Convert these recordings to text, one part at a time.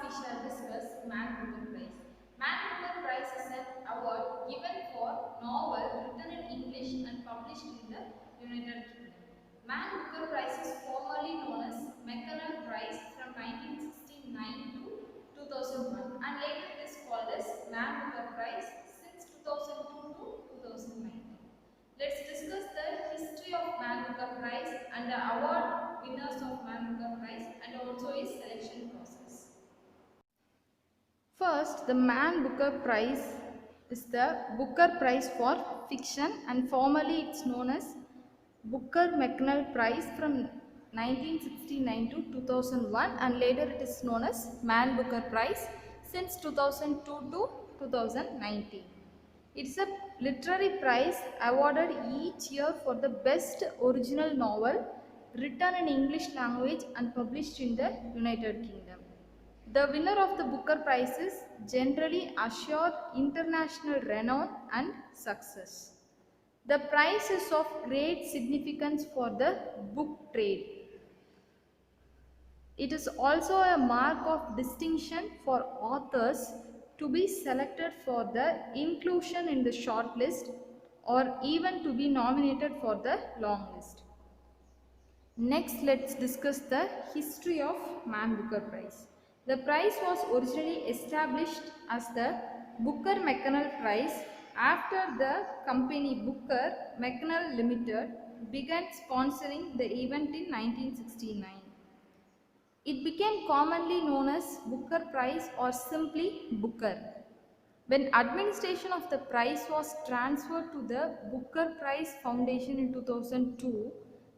we shall discuss Man Booker Prize. Man Booker Prize is an award given for novel written in English and published in the United Kingdom. Man Booker Prize is formerly known as McConnell Prize from 1969 to 2001 and later it is called as Man Booker Prize since 2002 to 2019. Let's discuss the history of Man Booker Prize and the award winners of Man Booker Prize and also its selection process. First, the Man Booker Prize is the Booker Prize for Fiction and formerly it's known as Booker McConnell Prize from 1969 to 2001 and later it is known as Man Booker Prize since 2002 to 2019. It's a literary prize awarded each year for the best original novel written in English language and published in the United Kingdom. The winner of the Booker Prizes generally assure international renown and success. The prize is of great significance for the book trade. It is also a mark of distinction for authors to be selected for the inclusion in the shortlist or even to be nominated for the long list. Next, let's discuss the history of Man Booker Prize. The prize was originally established as the Booker McConnell Prize after the company Booker McConnell Limited began sponsoring the event in 1969. It became commonly known as Booker Prize or simply Booker. When administration of the prize was transferred to the Booker Prize Foundation in 2002,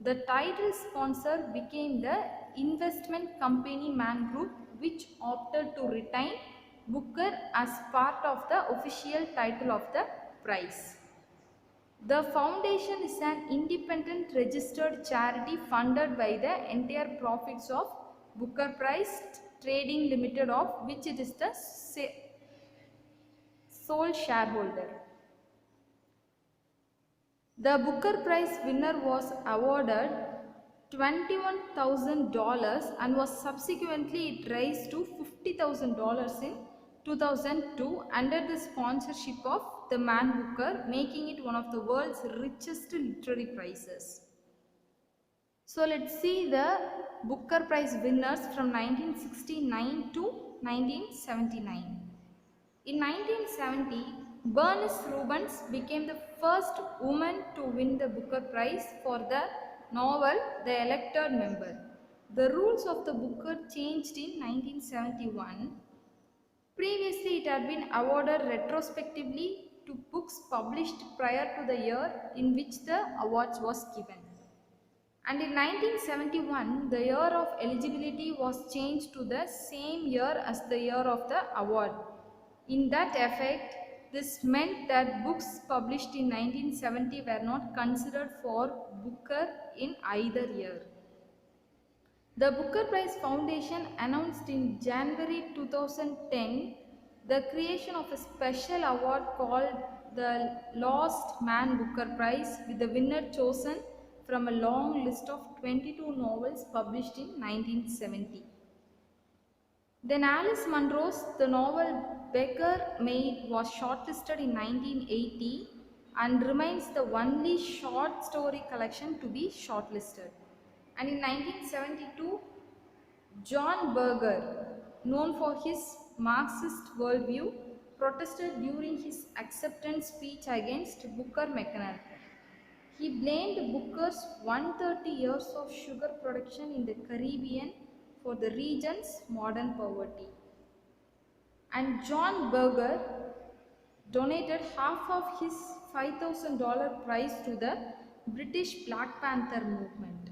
the title sponsor became the investment company Man Group, which opted to retain Booker as part of the official title of the prize. The foundation is an independent registered charity funded by the entire profits of Booker Prize Trading Limited, of which it is the sole shareholder. The Booker Prize winner was awarded $21,000 and was subsequently raised to $50,000 in 2002 under the sponsorship of the Man Booker, making it one of the world's richest literary prizes. So let's see the Booker Prize winners from 1969 to 1979. In 1970, Bernice Rubens became the first woman to win the Booker Prize for the novel The Elected Member. The rules of the Booker changed in 1971. Previously, it had been awarded retrospectively to books published prior to the year in which the awards was given. And in 1971, the year of eligibility was changed to the same year as the year of the award. In that effect, this meant that books published in 1970 were not considered for Booker in either year. The Booker Prize Foundation announced in January 2010 the creation of a special award called the Lost Man Booker Prize, with the winner chosen from a long list of 22 novels published in 1970. Then Alice Munro's The Novel Beggar Maid was shortlisted in 1980 and remains the only short story collection to be shortlisted. And in 1972, John Berger, known for his Marxist worldview, protested during his acceptance speech against Booker McConnell. He blamed Booker's 130 years of sugar production in the Caribbean for the region's modern poverty. And John Berger donated half of his $5,000 prize to the British Black Panther movement.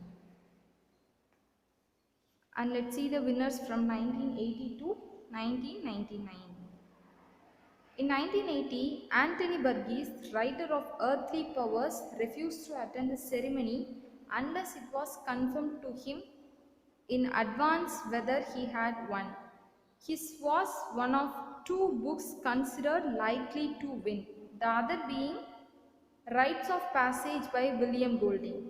And let's see the winners from 1980 to 1999. In 1980, Anthony Burgess, writer of Earthly Powers, refused to attend the ceremony unless it was confirmed to him in advance whether he had won. His was one of two books considered likely to win, the other being Rites of Passage by William Golding.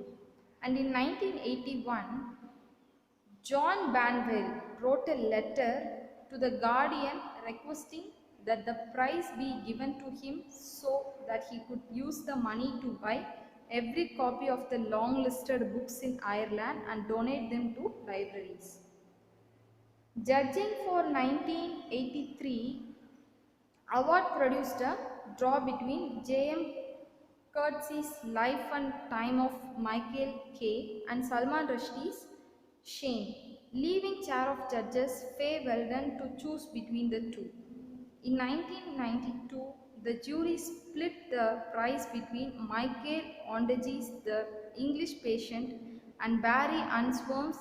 And in 1981, John Banville wrote a letter to the guardian requesting that the prize be given to him so that he could use the money to buy every copy of the long listed books in Ireland and donate them to libraries. Judging for 1983 award produced a draw between J.M. Coetzee Life and Time of Michael K. and Salman Rushdie's Shame, leaving chair of judges Faye Weldon to choose between the two. In 1992, the jury split the prize between Michael Ondaatje's The English Patient and Barry Answorm's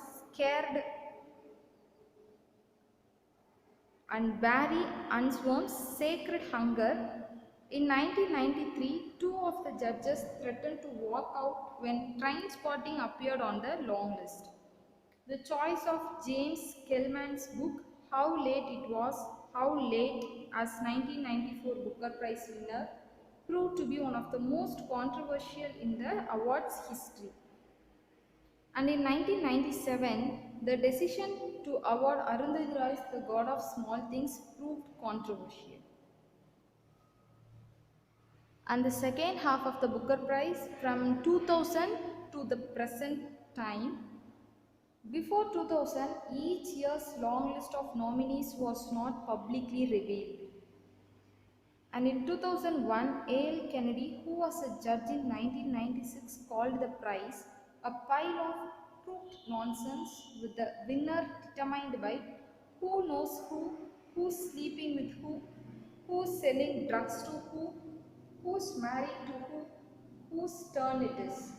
Sacred Hunger. In 1993, two of the judges threatened to walk out when Trainspotting appeared on the long list. The choice of James Kellman's book, How Late It Was, How Late, as 1994 Booker Prize winner, proved to be one of the most controversial in the awards history. And in 1997, the decision to award Arundhati Roy's The God of Small Things proved controversial. And the second half of the Booker Prize from 2000 to the present time. Before 2000, each year's long list of nominees was not publicly revealed. And in 2001, A.L. Kennedy, who was a judge in 1996, called the prize a pile of crooked nonsense with the winner determined by who knows who's sleeping with who's selling drugs to who's married to whose turn it is.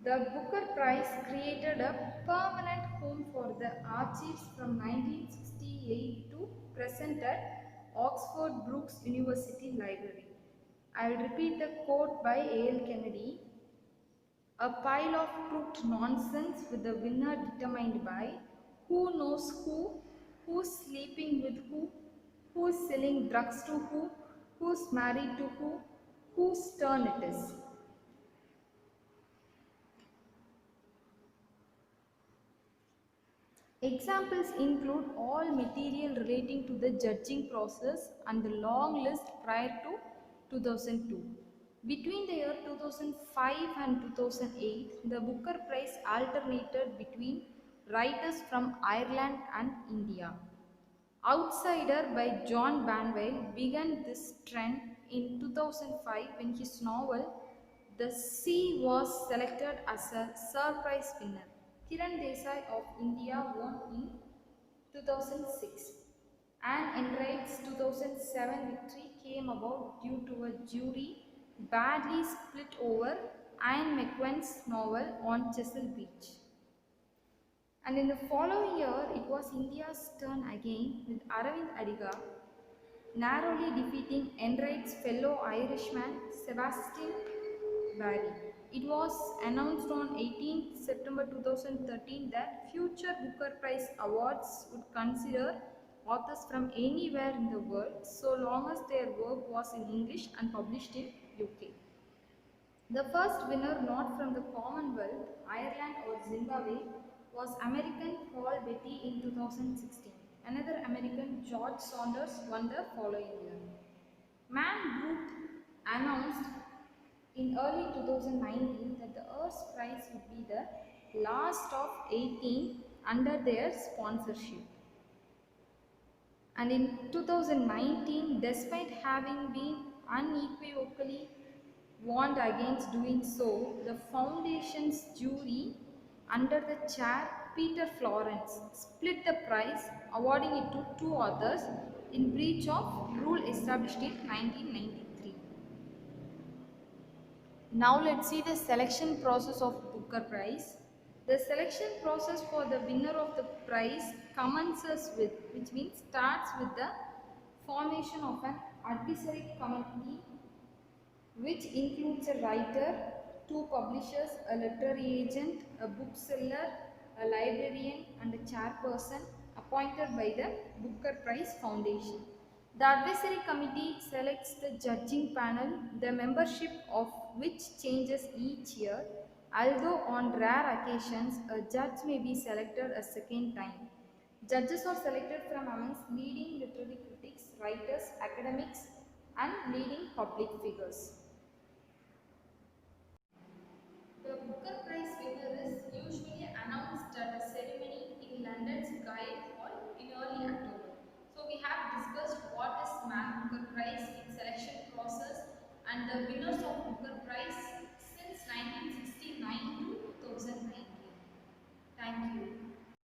The Booker Prize created a permanent home for the archives from 1968 to present at Oxford Brookes University Library. I will repeat the quote by A.L. Kennedy. A pile of crooked nonsense with the winner determined by who knows who's sleeping with who's selling drugs to who's married to whose turn it is. Examples include all material relating to the judging process and the long list prior to 2002. Between the year 2005 and 2008, the Booker Prize alternated between writers from Ireland and India. Outsider by John Banville began this trend in 2005 when his novel The Sea was selected as a surprise winner. Kiran Desai of India won in 2006. Anne Enright's 2007 victory came about due to a jury badly split over Ian McEwan's novel On Chesil Beach. And in the following year, it was India's turn again with Aravind Adiga narrowly defeating Enright's fellow Irishman Sebastian Barry. It was announced on 18 September 2013 that future Booker Prize awards would consider authors from anywhere in the world so long as their work was in English and published in UK. The first winner not from the Commonwealth, Ireland or Zimbabwe was American Paul Beatty in 2016. Another American, George Saunders, won the following year. Man Group announced in early 2019 that the Earth's Prize would be the last of 18 under their sponsorship. And in 2019, despite having been unequivocally warned against doing so, the Foundation's jury, under the chair Peter Florence, split the prize, awarding it to two authors in breach of rule established in 1993. Now let's see the selection process of Booker Prize. The selection process for the winner of the prize commences with, which means starts with the formation of an advisory committee, which includes a writer, two publishers, a literary agent, a bookseller, a librarian and a chairperson appointed by the Booker Prize Foundation. The advisory committee selects the judging panel, the membership of which changes each year, although on rare occasions a judge may be selected a second time. Judges are selected from amongst leading literary critics, writers, academics, and leading public figures. The Booker Prize winner is usually announced at a ceremony in London's Guildhall in early October. So we have discussed what is Man Booker Prize, its selection process, and the winners of Booker Prize